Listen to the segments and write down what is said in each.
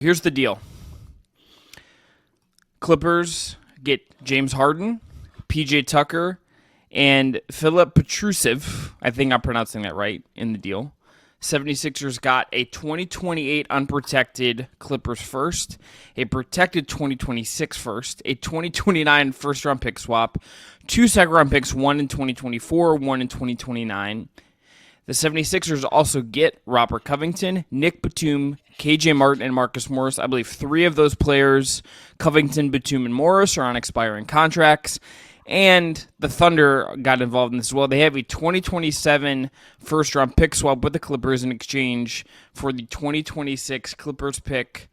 Here's the deal. Clippers get James Harden, PJ Tucker, and Philip Petrusev. I think I'm pronouncing that right in the deal. 76ers got a 2028 unprotected Clippers first, a protected 2026 first, a 2029 first-round pick swap, 2 second-round picks, one in 2024, one in 2029. The 76ers also get Robert Covington, Nick Batum, KJ Martin, and Marcus Morris. I believe 3 of those players, Covington, Batum, and Morris, are on expiring contracts. And the Thunder got involved in this as well. They have a 2027 first-round pick swap with the Clippers in exchange for the 2026 Clippers pick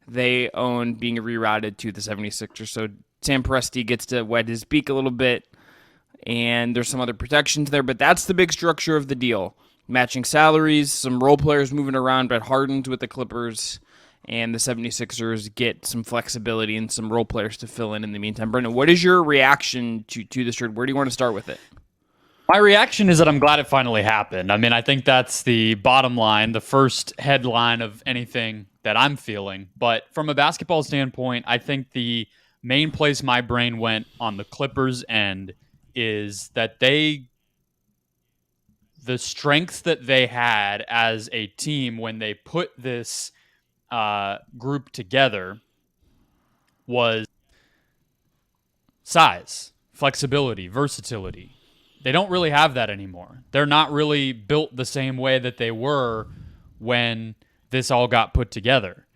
they own being rerouted to the 76ers. So Sam Presti gets to wet his beak a little bit, and there's some other protections there, but that's the big structure of the deal. Matching salaries, some role players moving around, but Harden's with the Clippers, and the 76ers get some flexibility and some role players to fill in the meantime. Brendan, what is your reaction to this trade? Where do you want to start with it? My reaction is that I'm glad it finally happened. I mean, I think that's the bottom line, the first headline of anything that I'm feeling. But from a basketball standpoint, I think the main place my brain went on the Clippers end is that the strength that they had as a team when they put this group together was size, flexibility, versatility. They don't really have that anymore. They're not really built the same way that they were when this all got put together.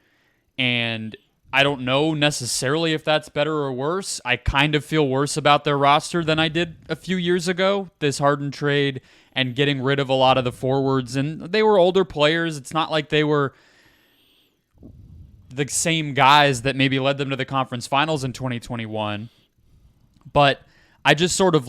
And I don't know necessarily if that's better or worse. I kind of feel worse about their roster than I did a few years ago, this Harden trade and getting rid of a lot of the forwards. And they were older players. It's not like they were the same guys that maybe led them to the conference finals in 2021. But I just sort of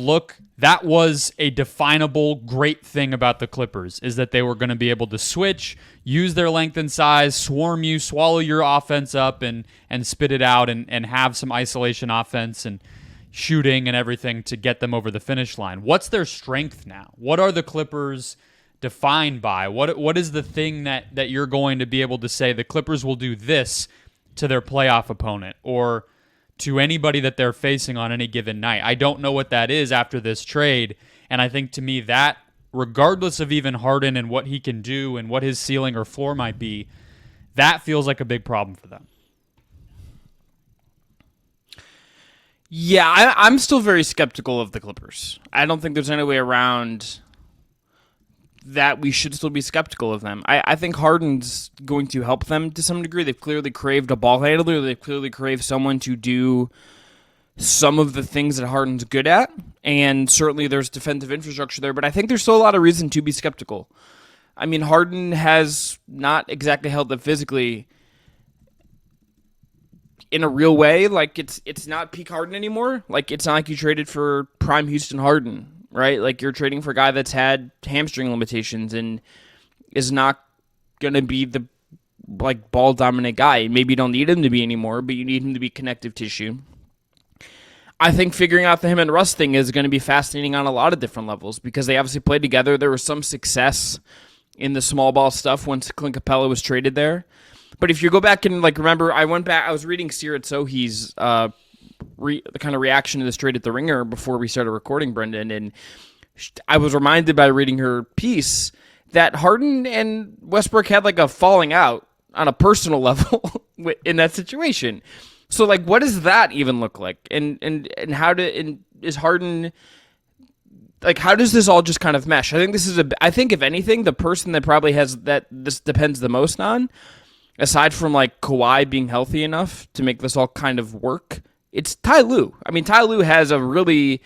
that was a definable great thing about the Clippers, is that they were going to be able to switch, use their length and size, swarm you, swallow your offense up and spit it out and have some isolation offense and shooting and everything to get them over the finish line. What's their strength now? What are the Clippers defined by? What is the thing that you're going to be able to say the Clippers will do this to their playoff opponent or to anybody that they're facing on any given night? I don't know what that is after this trade, and I think to me that, regardless of even Harden and what he can do and what his ceiling or floor might be, that feels like a big problem for them. Yeah, I'm still very skeptical of the Clippers. I don't think there's any way around that we should still be skeptical of them. I think Harden's going to help them to some degree. They've clearly craved a ball handler. They've clearly craved someone to do some of the things that Harden's good at, and certainly there's defensive infrastructure there, but I think there's still a lot of reason to be skeptical. I mean, Harden has not exactly held up physically in a real way. Like, it's not peak Harden anymore. Like, it's not like you traded for prime Houston Harden, right? Like, you're trading for a guy that's had hamstring limitations and is not going to be the ball dominant guy. Maybe you don't need him to be anymore, but you need him to be connective tissue. I think figuring out the him and Russ thing is going to be fascinating on a lot of different levels because they obviously played together. There was some success in the small ball stuff once Clint Capella was traded there. But if you go back and remember, I was reading Sirat Sohi's the kind of reaction to this trade at the Ringer before we started recording, Brendan, and I was reminded by reading her piece that Harden and Westbrook had a falling out on a personal level in that situation. So what does that even look like? And is Harden, how does this all just kind of mesh? I think if anything, the person that probably has that this depends the most on, aside from Kawhi being healthy enough to make this all kind of work, it's Ty Lue. I mean, Ty Lue has a really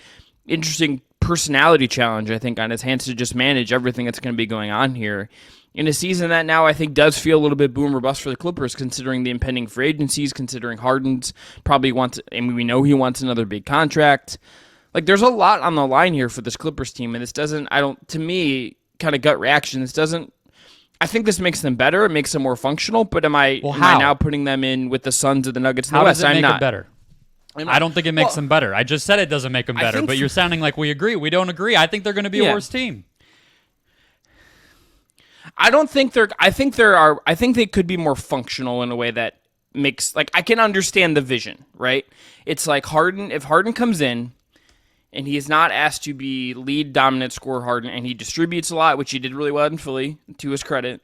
interesting personality challenge, I think, on his hands to just manage everything that's going to be going on here in a season that now I think does feel a little bit boom or bust for the Clippers, considering the impending free agencies, considering Harden's probably wants, and we know he wants another big contract. There's a lot on the line here for this Clippers team, and this doesn't, to me, kind of gut reaction, this doesn't, I think this makes them better, it makes them more functional, but am I now putting them in with the Suns or the Nuggets in the West? How does it I'm make not. it better? I don't think it makes them better. I just said it doesn't make them better, but you're sounding like we agree. We don't agree. I think they're going to be a worse team. I don't think they're. I think there are. I think they could be more functional in a way that makes like I can understand the vision. Right? It's like Harden. If Harden comes in and he is not asked to be lead dominant scorer Harden, and he distributes a lot, which he did really well in Philly, to his credit.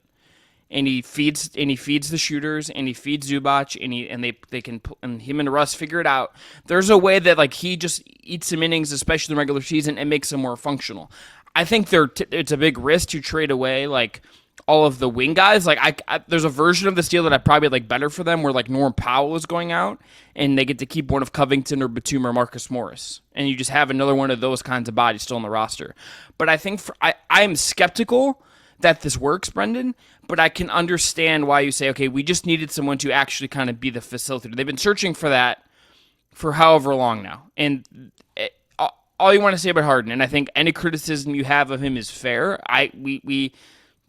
And he feeds the shooters and he feeds Zubac and they can and him and Russ figure it out. There's a way that like he just eats some innings, especially in the regular season, and makes them more functional. I think it's a big risk to trade away like all of the wing guys. Like there's a version of this deal that I probably like better for them, where like Norm Powell is going out and they get to keep one of Covington or Batum or Marcus Morris, and you just have another one of those kinds of bodies still on the roster. But I think I am skeptical that this works, Brendan, but I can understand why you say, okay, we just needed someone to actually kind of be the facilitator. They've been searching for that for however long now. And all you want to say about Harden, and I think any criticism you have of him is fair.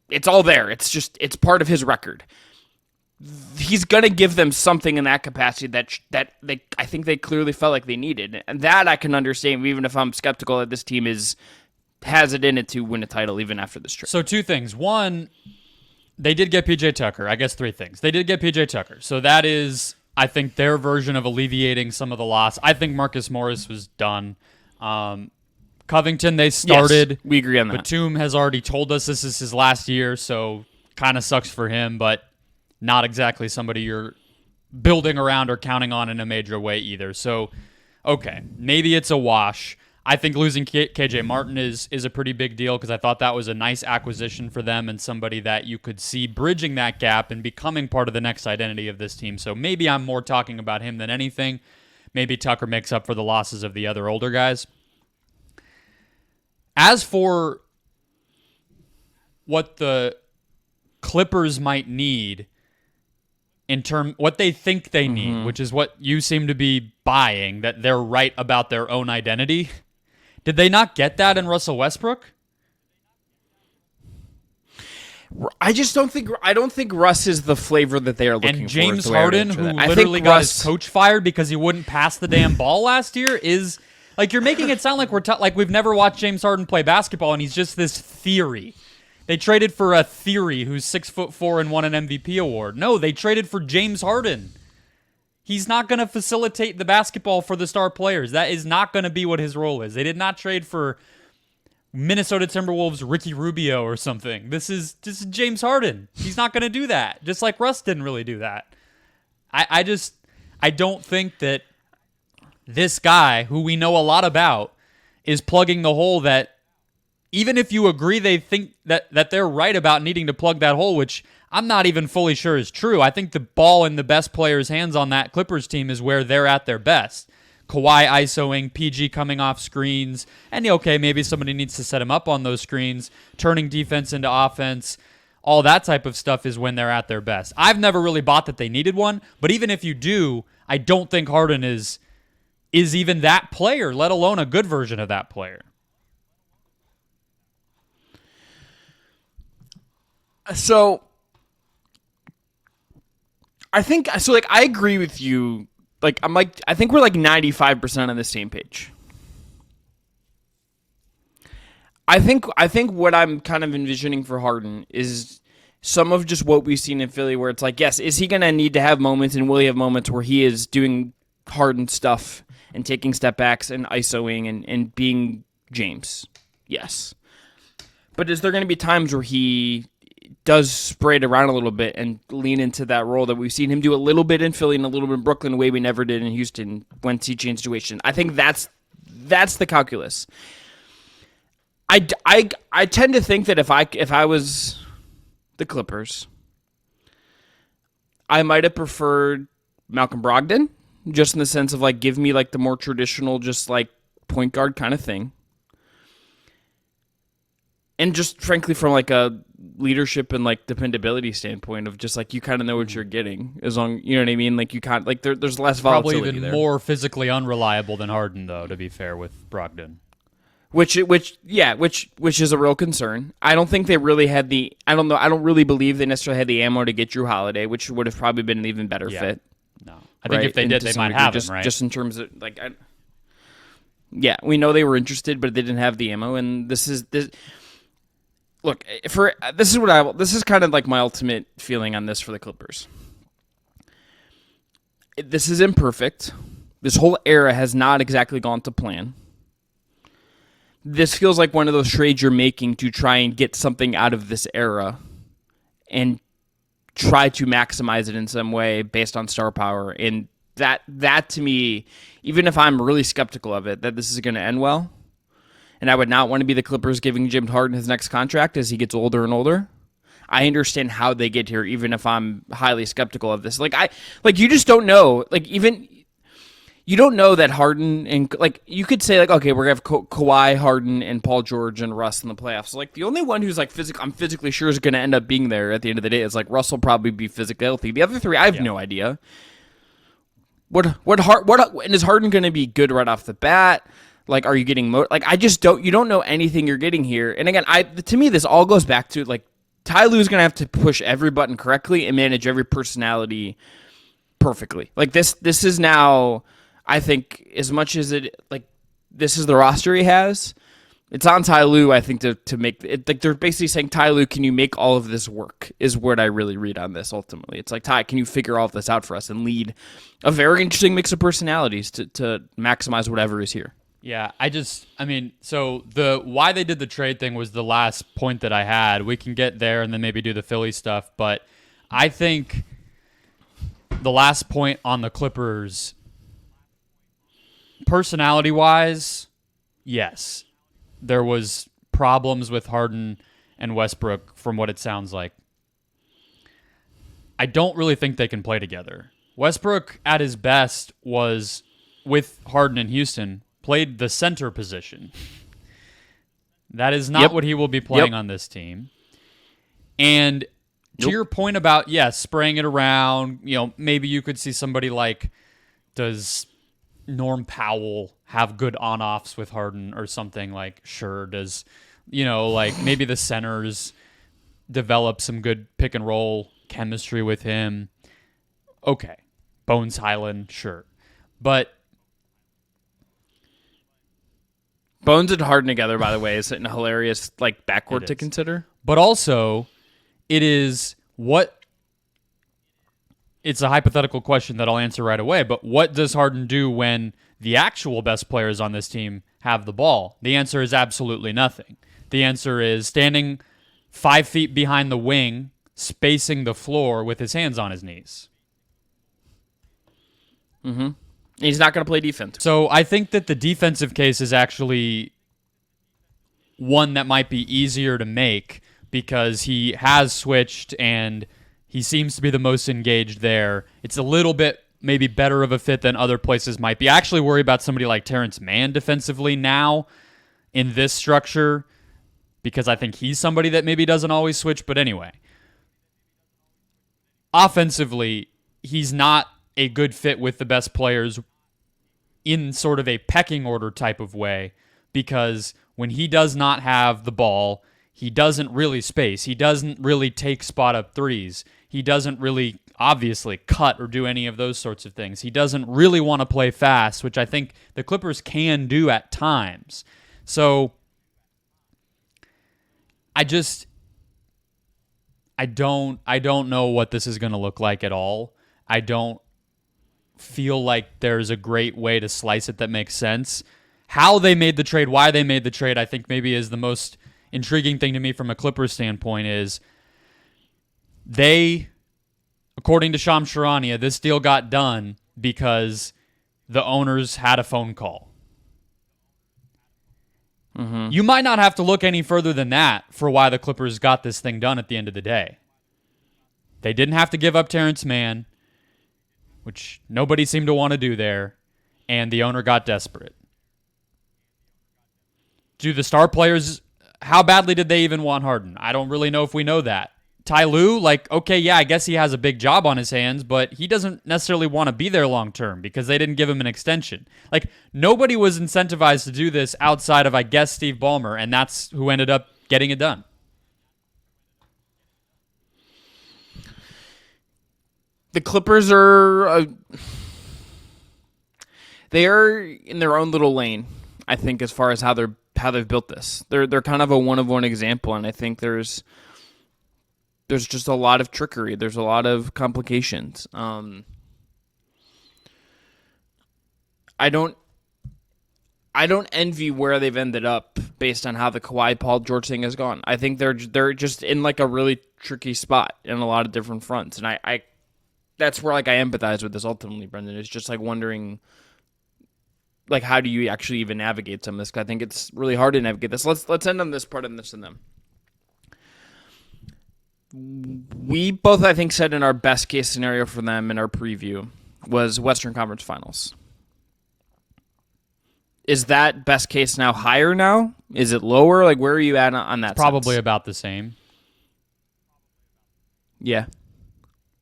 It's all there. It's part of his record. He's going to give them something in that capacity that I think they clearly felt like they needed. And that I can understand, even if I'm skeptical that this team has it in it to win a title even after this trip. So two things. One, they did get PJ Tucker. I guess three things. They did get PJ Tucker. So that is, I think, their version of alleviating some of the loss. I think Marcus Morris was done. Covington, they started. Yes, we agree on that. Batum has already told us this is his last year, so kind of sucks for him, but not exactly somebody you're building around or counting on in a major way either. So, okay, maybe it's a wash. I think losing KJ Martin is a pretty big deal because I thought that was a nice acquisition for them and somebody that you could see bridging that gap and becoming part of the next identity of this team. So maybe I'm more talking about him than anything. Maybe Tucker makes up for the losses of the other older guys. As for what the Clippers might need what they think they need, which is what you seem to be buying, that they're right about their own identity. Did they not get that in Russell Westbrook? I don't think Russ is the flavor that they are looking for. And James Harden, who literally got his coach fired because he wouldn't pass the damn ball last year, is like, you're making it sound like like we've never watched James Harden play basketball and he's just this theory. They traded for a theory who's 6'4" and won an MVP award. No, they traded for James Harden. He's not going to facilitate the basketball for the star players. That is not going to be what his role is. They did not trade for Minnesota Timberwolves Ricky Rubio or something. This is James Harden. He's not going to do that. Just like Russ didn't really do that. I don't think that this guy, who we know a lot about, is plugging the hole that, even if you agree they think that they're right about needing to plug that hole, which I'm not even fully sure is true. I think the ball in the best players' hands on that Clippers team is where they're at their best. Kawhi ISOing, PG coming off screens, and okay, maybe somebody needs to set him up on those screens, turning defense into offense. All that type of stuff is when they're at their best. I've never really bought that they needed one, but even if you do, I don't think Harden is even that player, let alone a good version of that player. So I think so. Like, I agree with you. Like, I think we're like 95% on the same page. I think what I'm kind of envisioning for Harden is some of just what we've seen in Philly, where it's like, yes, is he going to need to have moments, and will he have moments where he is doing Harden stuff and taking step backs and ISOing and being James? Yes. But is there going to be times where he does spray it around a little bit and lean into that role that we've seen him do a little bit in Philly and a little bit in Brooklyn, the way we never did in Houston when he changed situation? I think that's the calculus. I tend to think that if I was the Clippers, I might have preferred Malcolm Brogdon, just in the sense of like, give me like the more traditional, just like point guard kind of thing. And just frankly, from like a leadership and like dependability standpoint of just like, you kind of know what you're getting, as long, you know what I mean? Like, you can't, like, there's less volatility. Probably even there. More physically unreliable than Harden, though, to be fair with Brogdon. Which is a real concern. I don't think they really had I don't really believe they necessarily had the ammo to get Drew Holiday, which would have probably been an even better fit. No. I think if they did, they might have him, right? Just in terms of, like, yeah, we know they were interested, but they didn't have the ammo, and this. look, this is kind of like my ultimate feeling on this for the Clippers. This is imperfect. This whole era has not exactly gone to plan. This feels like one of those trades you're making to try and get something out of this era and try to maximize it in some way based on star power. And that to me, even if I'm really skeptical of it, that this is going to end well, and I would not want to be the Clippers giving James Harden his next contract as he gets older and older, I understand how they get here, even if I'm highly skeptical of this. You just don't know. You don't know that Harden and you could say okay, we're gonna have Kawhi, Harden, and Paul George and Russ in the playoffs. So the only one who's I'm physically sure is gonna end up being there at the end of the day is Russ will probably be physically healthy. The other three, I have no idea. What and is Harden gonna be good right off the bat? Are you getting I just don't. You don't know anything you're getting here. And again, to me this all goes back to Ty Lue's going to have to push every button correctly and manage every personality perfectly. This is now, I think, as much as this is the roster he has, it's on Ty Lue, I think, to make it. They're basically saying, Ty Lue, can you make all of this work? Is what I really read on this ultimately. It's Ty, can you figure all of this out for us and lead a very interesting mix of personalities to maximize whatever is here? Yeah, so the why they did the trade thing was the last point that I had. We can get there and then maybe do the Philly stuff, but I think the last point on the Clippers, personality-wise, yes, there was problems with Harden and Westbrook from what it sounds like. I don't really think they can play together. Westbrook, at his best, was with Harden in Houston, played the center position. That is not what he will be playing on this team. And to your point about, spraying it around, maybe you could see somebody does Norm Powell have good on-offs with Harden or something? Sure. Does, maybe the centers develop some good pick-and-roll chemistry with him? Okay. Bones Highland, sure. But Bones and Harden together, by the way, is a hilarious backcourt to consider. But also, it's a hypothetical question that I'll answer right away, but what does Harden do when the actual best players on this team have the ball? The answer is absolutely nothing. The answer is standing 5 feet behind the wing, spacing the floor with his hands on his knees. Mm-hmm. He's not going to play defense. So I think that the defensive case is actually one that might be easier to make because he has switched and he seems to be the most engaged there. It's a little bit maybe better of a fit than other places might be. I actually worry about somebody like Terrence Mann defensively now in this structure because I think he's somebody that maybe doesn't always switch. But anyway, offensively, he's not a good fit with the best players in sort of a pecking order type of way because when he does not have the ball, he doesn't really space. He doesn't really take spot-up threes. He doesn't really, obviously, cut or do any of those sorts of things. He doesn't really want to play fast, which I think the Clippers can do at times. So I don't know what this is going to look like at all. I don't feel like there's a great way to slice it that makes sense. How they made the trade, why they made the trade, I think maybe is the most intriguing thing to me from a Clippers standpoint is they, according to Shams Charania, this deal got done because the owners had a phone call. Mm-hmm. You might not have to look any further than that for why the Clippers got this thing done at the end of the day. They didn't have to give up Terrence Mann, which nobody seemed to want to do there, and the owner got desperate. Do the star players, how badly did they even want Harden? I don't really know if we know that. Ty Lue, okay, yeah, I guess he has a big job on his hands, but he doesn't necessarily want to be there long term because they didn't give him an extension. Nobody was incentivized to do this outside of, I guess, Steve Ballmer, and that's who ended up getting it done. The Clippers are they are in their own little lane, I think, as far as how they're how they've built this. They're kind of a one of one example, and I think there's just a lot of trickery. There's a lot of complications. I don't envy where they've ended up based on how the Kawhi Paul George thing has gone. I think they're just in like a really tricky spot in a lot of different fronts, and I that's where like I empathize with this ultimately, Brendan. It's just like wondering, like, how do you actually even navigate some of this? 'Cause I think it's really hard to navigate this. Let's end on this part and this and them. We both, I think, said in our best case scenario for them in our preview was Western Conference Finals. Is that best case now higher now? Is it lower? Like, where are you at on that? Probably sense? about the same. Yeah.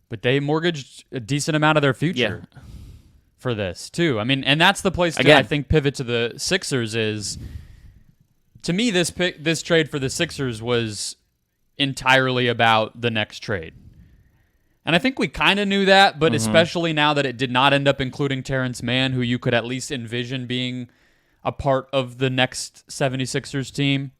But they mortgaged a decent amount of their future for this, too. I mean, and that's the place to, I think, pivot to the Sixers is, to me, this trade for the Sixers was entirely about the next trade. And I think we kind of knew that, but especially now that it did not end up including Terrence Mann, who you could at least envision being a part of the next 76ers team.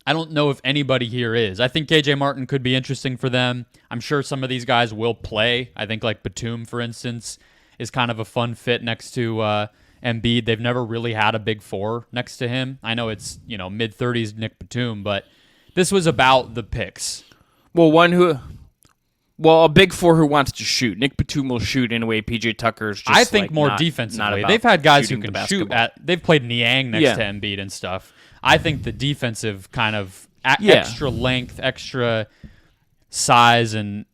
I don't know if anybody here is. I think KJ Martin could be interesting for them. I'm sure some of these guys will play. I think like Batum, for instance, is kind of a fun fit next to Embiid. They've never really had a big four next to him. I know it's, mid-30s Nick Batum, but this was about the picks. Well, a big four who wants to shoot. Nick Batum will shoot in a way PJ Tucker's just I think more defensively. They've had guys who can shoot they've played Niang next to Embiid and stuff. I think the defensive kind of extra length, extra size and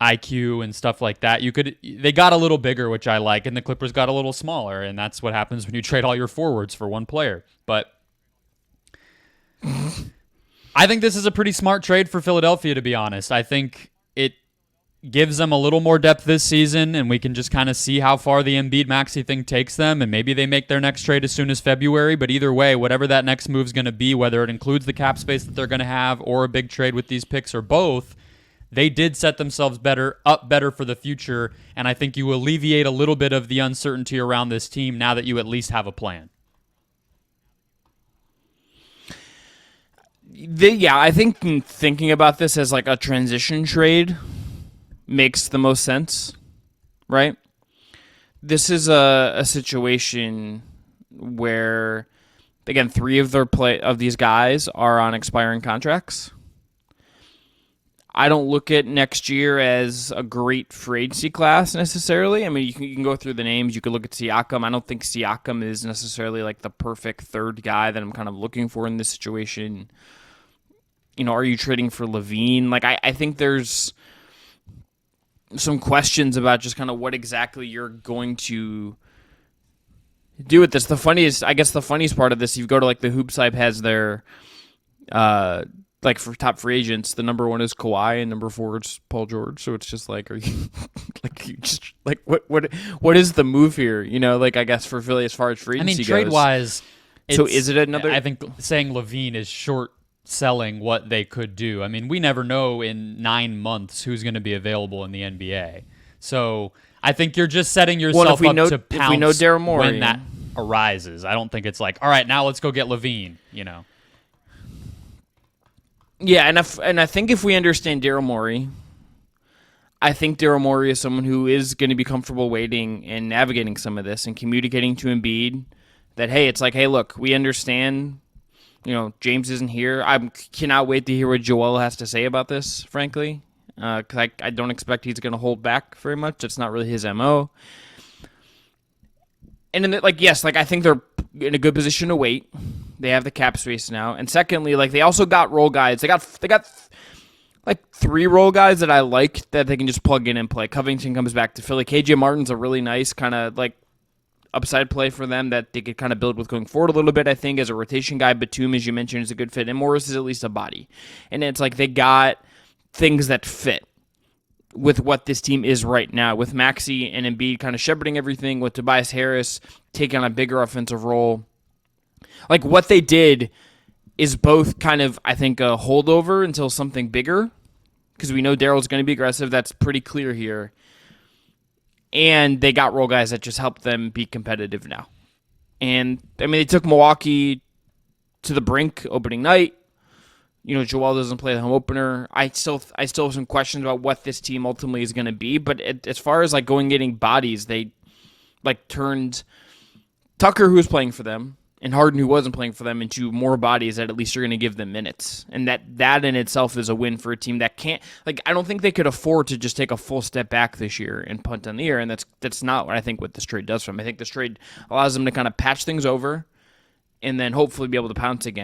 IQ and stuff like that. They got a little bigger, which I like, and the Clippers got a little smaller, and that's what happens when you trade all your forwards for one player. But I think this is a pretty smart trade for Philadelphia, to be honest. I think it gives them a little more depth this season, and we can just kind of see how far the Embiid Maxey thing takes them, and maybe they make their next trade as soon as February. But either way, whatever that next move is going to be, whether it includes the cap space that they're going to have or a big trade with these picks or both, they did set themselves better for the future, and I think you alleviate a little bit of the uncertainty around this team now that you at least have a plan. I think thinking about this as like a transition trade makes the most sense, right? This is a situation where, again, 3 of these guys are on expiring contracts. I don't look at next year as a great free agency class necessarily. I mean, you can go through the names. You could look at Siakam. I don't think Siakam is necessarily like the perfect third guy that I'm kind of looking for in this situation. Are you trading for Levine? Like, I think there's some questions about just kind of what exactly you're going to do with this. The funniest part of this, you go to like the Hoop Site has their, like for top free agents, the number 1 is Kawhi and number 4 is Paul George. So it's just like, are you like, you just like, what is the move here? Like, I guess for Philly as far as free agency goes. Trade wise, so is it another? I think saying Levine is short selling what they could do. I mean, we never know in 9 months who's going to be available in the NBA. So I think you're just setting yourself up to pounce when that arises. I don't think it's like, all right, now let's go get Levine, Yeah, and I think if we understand Daryl Morey, I think Daryl Morey is someone who is going to be comfortable waiting and navigating some of this and communicating to Embiid that, hey, it's like, hey, look, we understand, James isn't here. I cannot wait to hear what Joel has to say about this, frankly, because I don't expect he's going to hold back very much. It's not really his MO. And then, I think they're in a good position to wait. They have the cap space now. And secondly, they also got role guys. They got 3 role guys that I like that they can just plug in and play. Covington comes back to Philly. KJ Martin's a really nice kind of upside play for them that they could kind of build with going forward a little bit, I think, as a rotation guy. Batum, as you mentioned, is a good fit. And Morris is at least a body. And it's like they got things that fit with what this team is right now, with Maxey and Embiid kind of shepherding everything, with Tobias Harris taking on a bigger offensive role. Like, what they did is both kind of, I think, a holdover until something bigger, because we know Daryl's going to be aggressive. That's pretty clear here. And they got role guys that just help them be competitive now. And I mean, they took Milwaukee to the brink opening night. Joel doesn't play the home opener. I still have some questions about what this team ultimately is going to be. But as far as like going and getting bodies, they like turned Tucker, who was playing for them, and Harden, who wasn't playing for them, into more bodies that at least are going to give them minutes. And that in itself is a win for a team that can't, like, I don't think they could afford to just take a full step back this year and punt on the year. And that's not what I think what this trade does for them. I think this trade allows them to kind of patch things over and then hopefully be able to pounce again.